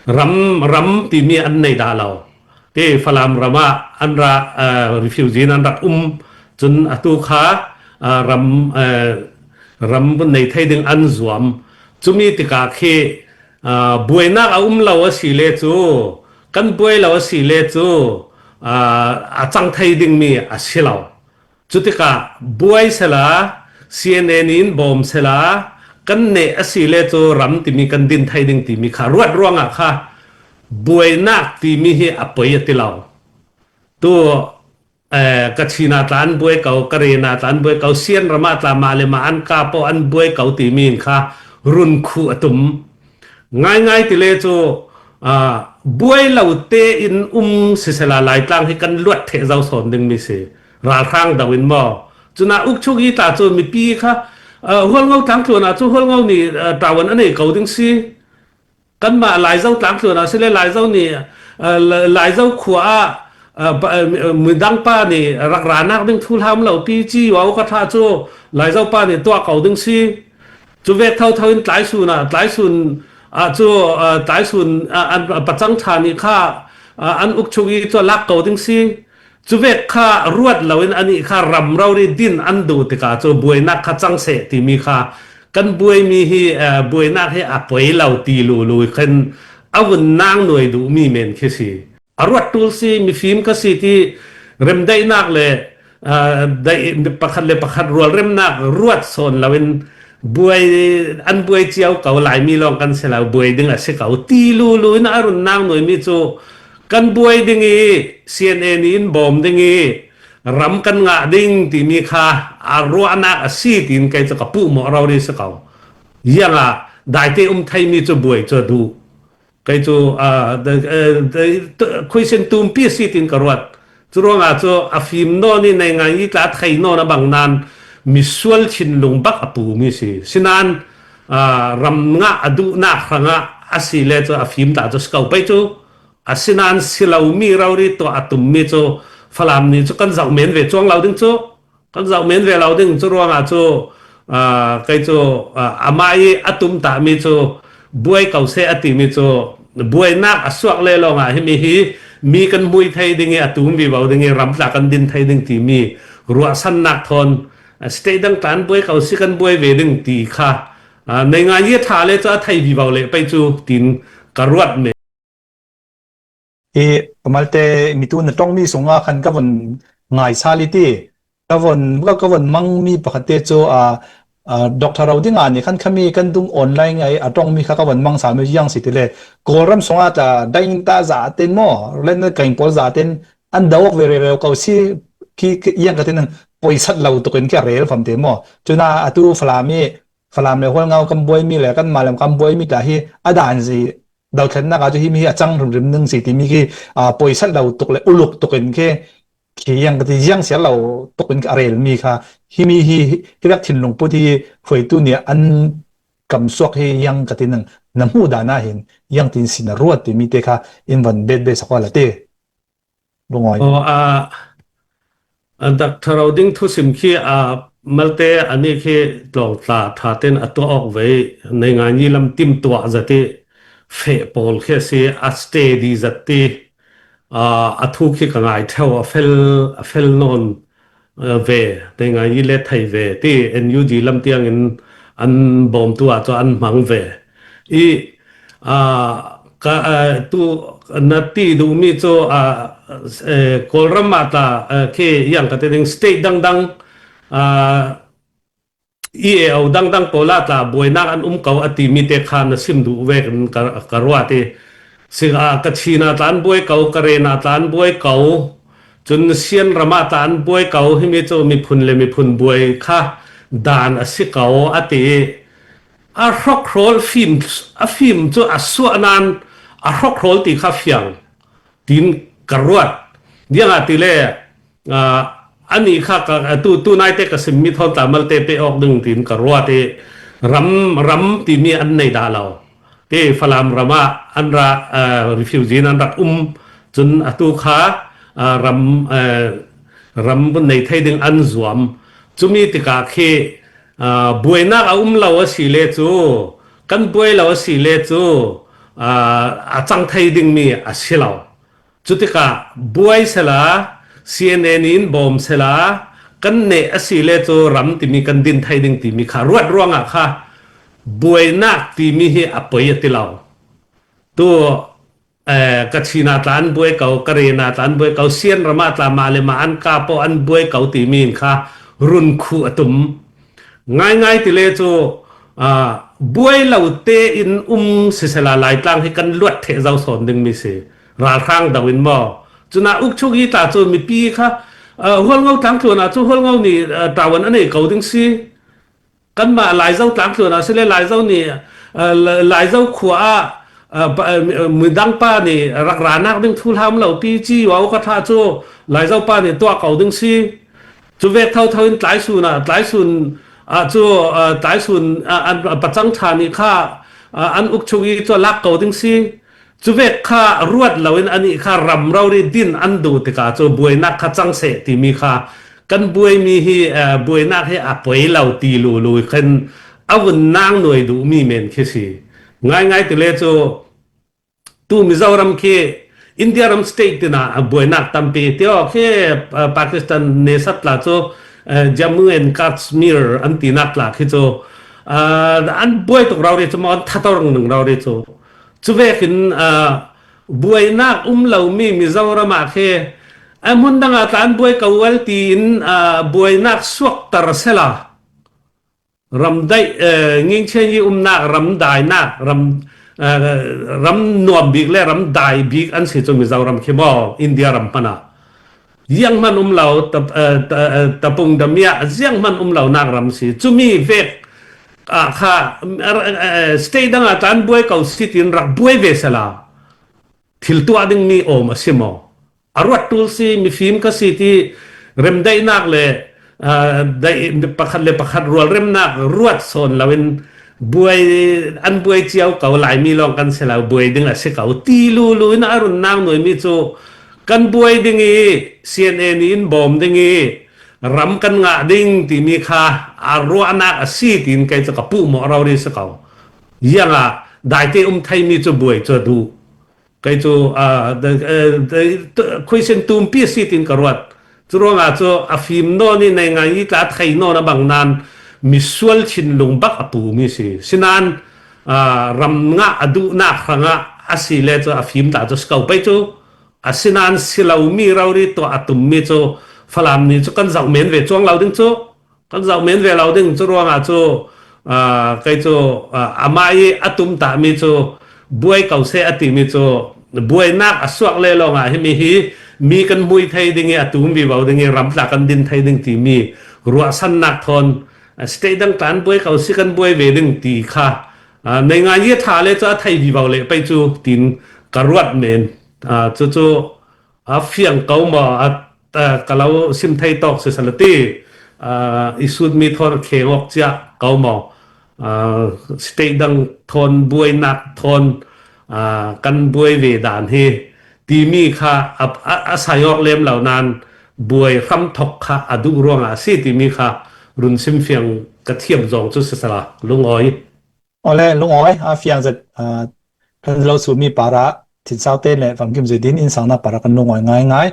ram ti mi an nei da lo te falam rama anra refugee an rak chun atu kha ram bun nei thai ding an zuam chumi tika khe buaina a lo si le chu kan buai lo si le chu a chang thai ding mi a silo chutika buai sela CNN in bom sela kan ne asile chu ram ti mi kan din thai ding ti mi kha ruat ruanga kha buaina ti mi hi apoi atilaw tu kachina tan buai kau karena tan buai kau sian rama ta male ma an ka po an buai kau ti min kha run khu atum ngai ti le chu buai lau te in sisela lai tlang hi kan luat the zau son ding mi se ra khang dawin mo chuna uk chugi ta chu mi pi kha hol ngau tang chu na chu hol ngau ni tawan anei kau ding si kan ma lai zau tang chu na se le lai zau ni lai zau khuaมือดังป้านี่รักรานักดึงทุลหามเหล่าปีจี้ว่าก็ท่าโจหลายเจ้าป้านี่ตัวเก่าดึงซีจูเวทเท่าหลายส่วนหลายส่วนโจหลายส่วนอันประจังฐานนี่ค่าอันอุกชุกีตัวลักเก่าดึงซีจูเวทค่ารวดเหล่าอันนี้ค่ารำเราได้ดินอันดูติกาโจบวยนักค่าจังเสที่มีค่ากันบวยมีให้บวยนักให้อภัยเหล่าตีลุยขึ้นเอาวันนางหน่วยดูมีเมนแค่สิอรวดตูซีมีฟิล์มก็สิที่เริ่มได้นักเลยได้ประคัดรัวเริ่มนักรวดโซนเราเป็นบวยอันบวยเจียวเก่าหลายมีลองกันเสร็จแล้วบวยดึงอ่ะเสเก่าตีลุยนะอรุณนางหน่วยมีโจกันบวยดึงอีCNNอินบอมดึงอีรำกันงะดึงที่มีค่าอารวนักสีตินไกจะกับผู้หมอเราได้เสเก่ายังอ่ะได้ที่ไทยมีโจบวยโจดูไกจูคุยเส้นตูมพี่สิตินกรวดจุรวงอาจูอาฟิมโนนี่ในงานยี่กาไทยโนนะบางนานมีส่วนชินลงบักอปูมีสิสินานรำงะอดุนักครั้งอาศิเลจูอาฟิมตาจูสกาวไปจูอาสินานสิลาวมีเราดิตัวอาตุมมีจูฝรั่งนี่จูกันเจ้าเมนเวจวงเราดึงจูกันเจ้าเมนเวเราดึงจุรวงอาจูไกจูอามาอีอาตุมตามีจูบวยเก่าเสอติมีโจบวยนักอสวกเลยลองอ่ะมีกันมวยไทยดึงอตุมวิบาวดึงรำจากกันดินไทยดึงตีมีรัวสันนักทนสเตดังตันบวยเก่าสิกันบวยเวดึงตีค่ะในงานยี่ทาเลยจะไทยวิบาวเลยไปจูตินกระรวดเมมาเลมีตัวนั้นต้องมีสงฆ์คันกับวันง่ายซาลิตี้กับวันมั่งมีปกติโจดรเราดิ้งนี่คันขมีกันดุงออนไลน์ไงต้องมีข้าวันมังสามียังสิทธิ์เลยกอรัมสงอาจะได้ยินตาจ่าเต็นหม้อเล่นกันปอจ่าเต็นอันดาวกเวรเราเขาสิที่ยังกันเต็นนึงปอยสัตว์เราตกเป็นแค่เรื่องฟังเต็มหม้อจนอาตูฟลามีเลยคนเงาคำบวยมีแหละกันมาแล้วคำบวยมีแต่ที่อดานสิดาวเทนนักอาจจะที่มีจังริมนึงสิที่มีที่ปอยสัตว์เราตกเลยอุลุกตกเป็นแค่ที่ยังกันที่ยังเสียเราตกเป็นอะไรมีค่ะที่มีที่รักถิ่นหลวงปู่ที่เคยตัวเนี่ยอันกำสวกให้ยังกันที่นึงน้ำหูดานาเห็นยังที่สินรวดที่มีเตค่ะอินวันเบสสักวันละเต้ลงอ้อยดักทาราวดิ้งทุสิมขี้มัลเตอันนี้คือลองตาท่าเต้นตัวออกไว้ในงานยี่ลำติมตัวจัดที่เฟะปอลแค่เสียอัสเตดีจัดที่อัทุกข์กันไงเท่าเฟลนอนเวแต่ไงยี่เล็ดไทยเวที่เอ็นยูจีลำเตียงอันบอมตัวจะอันมังเวก็ตัวนัดที่ดูมีโจกอลรัมมาตาแค่ยังก็เป็นสเตทดังเอาดังโปลาตาบวยนักอันเก่าอติมีเตคานซิมดูเวกันกระวาที่สิกัดชีนาตานบวยเก่ากระเรนาตานบวยเก่าจนเสียนรมาตานบวยเก่าให้มีโจมีพุนเลยมีพุนบวยค่ะดานสิเก่าอติรอกโรลฟิล์มโจสวนันรอกโรลตีข้าฟียงตีนกระรวดเดี๋ยวติเล่อันนี้ค่ะตัวนายเตกสิมีทอนตามัลเตไปออกดึงตีนกระรวดที่รำที่มีอันในดาเราที่ฟลามรามาอันระrefugee อันรักจนอตุขารำบนในไทยดึงอันสวมจุมีติกาเคบวยนักเราสิเลจูกันบวยเราสิเลจู a chang thai ding mi a silaw chutika buai sela CNN in bom sela kan ne asile chu ram ti mi kan din thai ding ti mi kha ruat ruanga kha buai nak ti mi hi apoi atilaw tu kachina tan buai kau karena tan buai kau sian rama tla male ma an ka po an buai kau ti min kha run khu atum ngai ti le chu buai lau te in sisela lai tlang hi kan luat the zau son ding mi se ra khang dawin mo chuna uk chu gi ta chu mi pi kha hol ngau tang chu na chu hol ngau ni tawan ane kau ding si kan ma lai zau tang chu na se le lai zau ni lai zau khuaมือดังป้านี่รักรานักดึงทุลhamเหล่าปีจี้ว่าก็ท่าโจหลายเจ้าป้านี่ตัวเก่าดึงซีจูเวกเท่าหลายส่วนหลายส่วนโจหลายส่วนอันประจังฐานนี่ค่าอันอุกชวีตัวลักเก่าดึงซีจูเวกค่ารวดเหล่าอันนี้ค่ารำเราได้ดินอันดูติกาโจบวยนักค่าจังเสติมีค่ากันบวยมีให้บวยนักให้อป่วยเหล่าตีลุยขึ้นเอาวันนางหน่วยดูมีเมนแค่สิง่ายติเลโจtu Mizoram ke India ram state na buenak tampi tio ke Pakistan ne satla cho Jammu and Kashmir antinak la ke cho an buai tok raw re cho mon thatorang nang raw re cho chuwe kin buenak lau mi Mizoram a ke amun danga tan buai kawal tin buenak suak tar sela ram dai nging chen yi nak ram dai nak ram nuam big le ram dai big an se chu mi zau ram khemo India ram pana yang man lau tapung damia yang man lau nak ram si chumi vek kha stay danga tan buai kau sitin rak buai ve sala thil tu ading mi om asimo arwat tul si mi film ka siti rem dai nak le dai pakhat rual rem nak ruat son lawin buai an buai chiao kau lai mi long kan sela buai ding a se kau ti lu na arun nang noi mi chu kan buai ding i CNN in bom ding i ram kan nga ding ti mi kha arwa na asi tin kai cha ka pu mo raw ri se kau yanga dai te thai mi chu buai chu du kai chu question tum pi si tin karwat chu ro nga chu a film no ni nei nga i ka thai no na bang nan misual chin lung bak apu mi si sinan ram nga adu na khanga asile cho afim ta cho skau pai chu asinan silau mi rauri to atum mi chu phalam ni chu kan zau men ve chong lau ding chu kan zau men ve lau ding chu ronga chu kai chu amai atum ta mi chu buai kau se ati mi chu buai nak aswak le longa hi mi kan mui thai ding e atum bi bau ding e ram ta kan din thai ding ti mi ruwa san nak thon stay dang tan buai kau si kan buai ve ding ti kha nei nga ye tha le cha thai bi bau le pai chu tin karwat men chu fiang kau ma kalau sim thai tok se salati isud mi thor khengok cha kau ma stay dang thon buai nak thon kan buai ve dan he ti mi kha asayok lem lau nan buai kham thok kha adu ronga si ti mi kha run sim fiang ka thiam zong chu se sala lungoi ole lungoi a fiang zat kan lo su mi para tin sau te le phang kim zedin in sang na para kan lungoi ngai